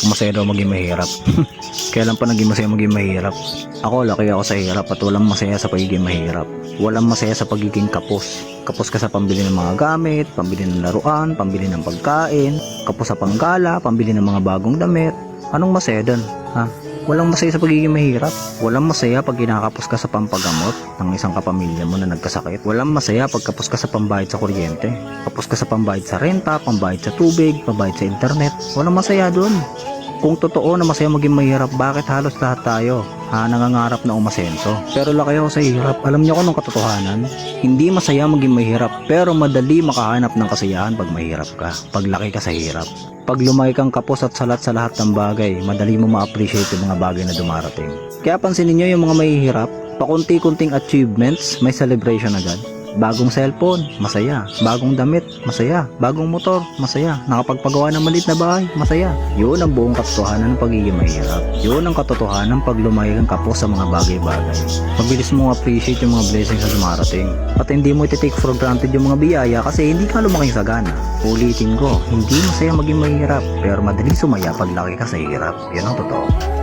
masaya daw maging mahirap. Kailan pa naging masaya maging mahirap? Ako, laki ako sa hirap at walang masaya sa pagiging mahirap. Walang masaya sa pagiging kapos. Kapos ka sa pambili ng mga gamit, pambili ng laruan, pambili ng pagkain, kapos sa panggala, pambili ng mga bagong damit. Anong masaya dun? Ha? Walang masaya sa pagiging mahirap. Walang masaya pag kinakapos ka sa pampagamot ng isang kapamilya mo na nagkasakit. Walang masaya pag kapos ka sa pambayad sa kuryente. Kapos ka sa pambayad sa renta, pambayad sa tubig, pambayad sa internet. Walang masaya dun. Kung totoo na masaya maging mahirap, bakit halos lahat tayo nangangarap na umasenso? Pero laki ako sa hirap. Alam niyo kung anong katotohanan? Hindi masaya maging mahirap, pero madali makahanap ng kasiyahan pag mahirap ka. Pag laki ka sa hirap. Pag lumaki kang kapos at salat sa lahat ng bagay, madali mo ma-appreciate yung mga bagay na dumarating. Kaya pansinin niyo yung mga mahihirap, pakunti-kunting achievements, may celebration agad. Bagong cellphone, masaya. Bagong damit, masaya. Bagong motor, masaya. Nakapagpagawa ng maliit na bahay, masaya. Yun ang buong katotohanan ng pagiging mahirap. Yun ang katotohanan pag lumaki kang kapos sa mga bagay-bagay. Mabilis mong appreciate yung mga blessings na dumarating. At hindi mo iti-take for granted yung mga biyaya kasi hindi ka lumaking sagana. Ulitin ko, hindi masaya maging mahirap, pero madali sumaya pag laki ka sa hirap. Yun ang totoo.